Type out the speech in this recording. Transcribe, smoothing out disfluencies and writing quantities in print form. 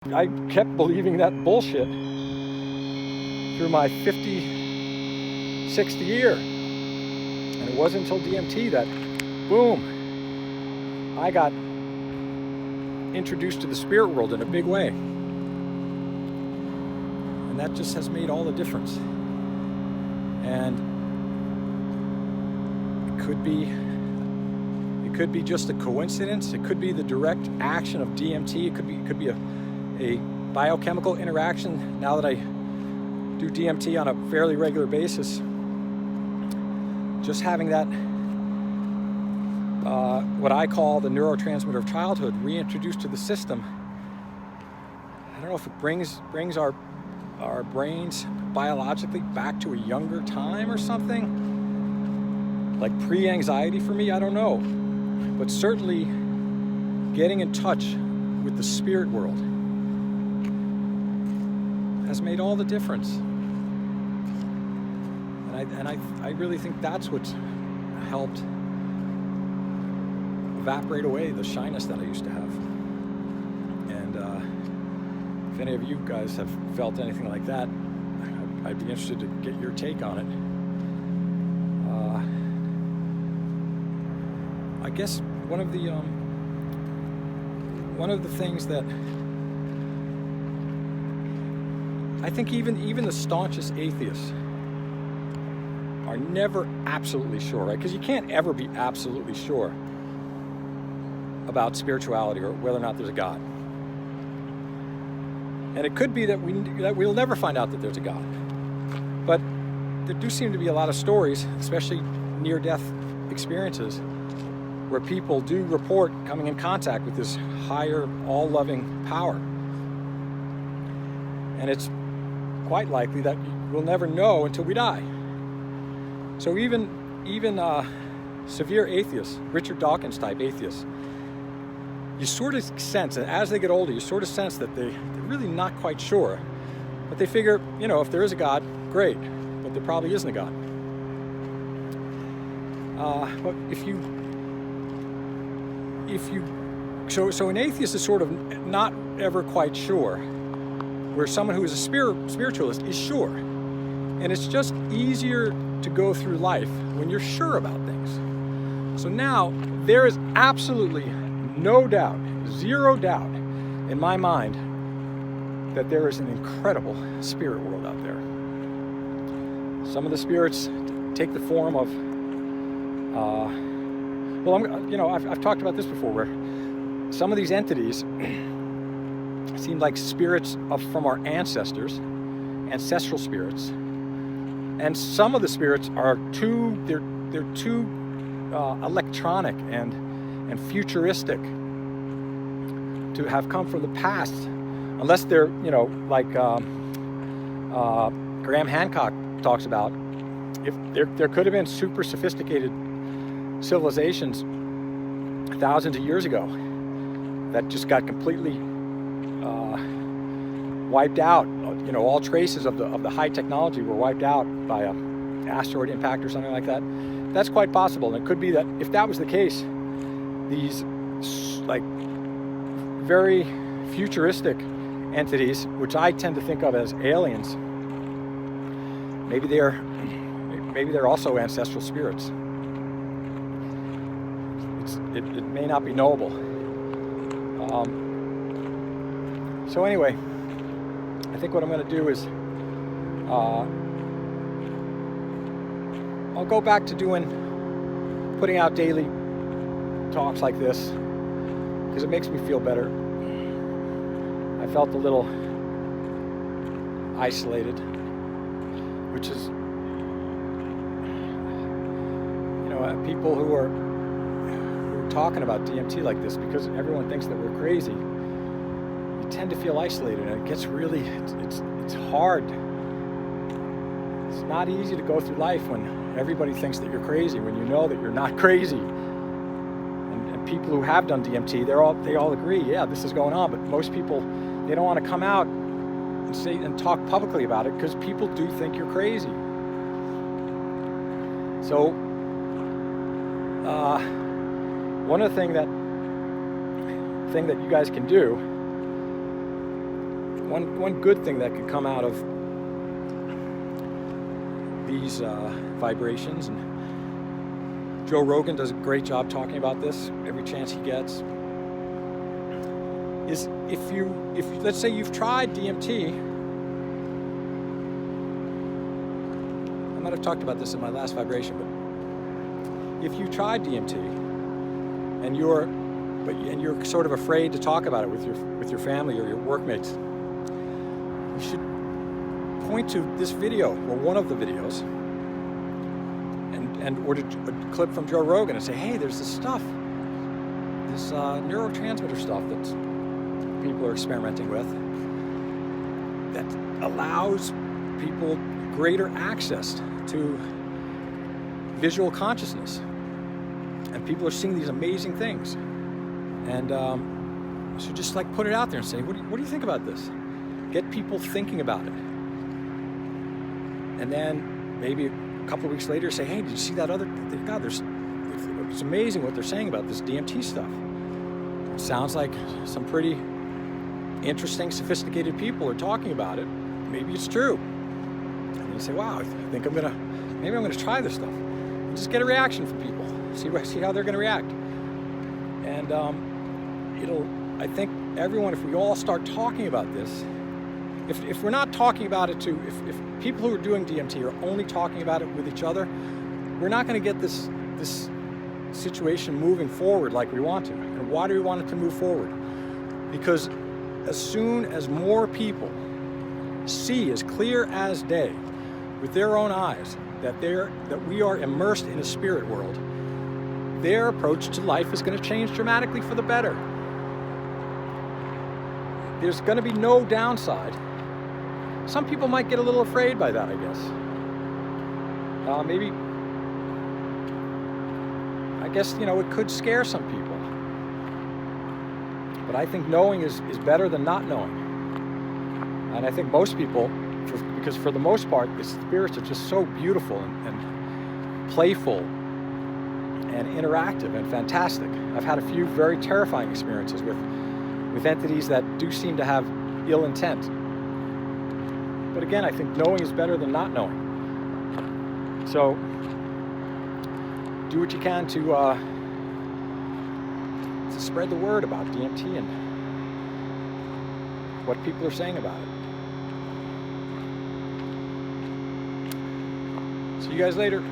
I kept believing that bullshit through my 50, 60 year. And it wasn't until DMT that, boom, I got introduced to the spirit world in a big way. And that just has made all the difference. And it could be just a coincidence. It could be the direct action of DMT. It could be a biochemical interaction now that I do DMT on a fairly regular basis. Just having that, what I call the neurotransmitter of childhood, reintroduced to the system. I don't know if it brings our brains biologically back to a younger time or something, like pre-anxiety for me, I don't know. But certainly getting in touch with the spirit world has made all the difference. And I really think that's what's helped evaporate away the shyness that I used to have. And if any of you guys have felt anything like that, I'd be interested to get your take on it. I guess one of the things that I think even the staunchest atheists are never absolutely sure, right? Because you can't ever be absolutely sure about spirituality or whether or not there's a God. And it could be that we'll never find out that there's a God. But there do seem to be a lot of stories, especially near-death experiences, where people do report coming in contact with this higher, all-loving power. And it's quite likely that we'll never know until we die. So even severe atheists, Richard Dawkins type atheists, you sort of sense, and as they get older, you sort of sense that they're really not quite sure. But they figure, if there is a God, great, but there probably isn't a God. But so an atheist is sort of not ever quite sure, where someone who is a spiritualist is sure. And it's just easier to go through life when you're sure about things. So now there is absolutely no doubt, zero doubt in my mind that there is an incredible spirit world out there. Some of the spirits take the form of, I've talked about this before, where some of these entities seem like spirits from our ancestral spirits. And some of the spirits are too electronic and futuristic to have come from the past, unless they're, like Graham Hancock talks about. If there could have been super sophisticated civilizations thousands of years ago that just got completely wiped out. All traces of the high technology were wiped out by an asteroid impact or something like that. That's quite possible. And it could be that if that was the case, these like very futuristic entities, which I tend to think of as aliens, maybe they're also ancestral spirits. It may not be knowable. So anyway, I think what I'm going to do is I'll go back to putting out daily talks like this, because it makes me feel better. I felt a little isolated, which is, people who are talking about DMT like this, because everyone thinks that we're crazy, you tend to feel isolated, and it gets really, it's hard. It's not easy to go through life when everybody thinks that you're crazy, when you know that you're not crazy. And people who have done DMT, they all agree, yeah, this is going on, but most people, they don't want to come out and say and talk publicly about it, because people do think you're crazy. So one of the thing that you guys can do one good thing that could come out of these vibrations, and Joe Rogan does a great job talking about this every chance he gets, is if let's say you've tried DMT. I might have talked about this in my last vibration, but if you tried DMT and you're sort of afraid to talk about it with your family or your workmates, you should point to this video or one of the videos or a clip from Joe Rogan and say, hey, there's this stuff, this neurotransmitter stuff that people are experimenting with that allows people greater access to visual consciousness, and people are seeing these amazing things. And so just like put it out there and say, what do you think about this? Get people thinking about it. And then maybe a couple of weeks later say, hey, did you see that other, God, it's amazing what they're saying about this DMT stuff. It sounds like some pretty interesting, sophisticated people are talking about it. Maybe it's true. And you say, wow, I think maybe I'm gonna try this stuff. And just get a reaction from people. See how they're gonna react. And I think everyone, if we all start talking about this, if we're not talking about it if people who are doing DMT are only talking about it with each other, we're not going to get this situation moving forward like we want to. And why do we want it to move forward? Because as soon as more people see as clear as day with their own eyes that we are immersed in a spirit world, their approach to life is going to change dramatically for the better. There's going to be no downside. Some people might get a little afraid by that, I guess. Maybe, I guess, it could scare some people. But I think knowing is better than not knowing. And I think most people, because for the most part, the spirits are just so beautiful and playful and interactive and fantastic. I've had a few very terrifying experiences with entities that do seem to have ill intent. But again, I think knowing is better than not knowing. So do what you can to spread the word about DMT and what people are saying about it. See you guys later.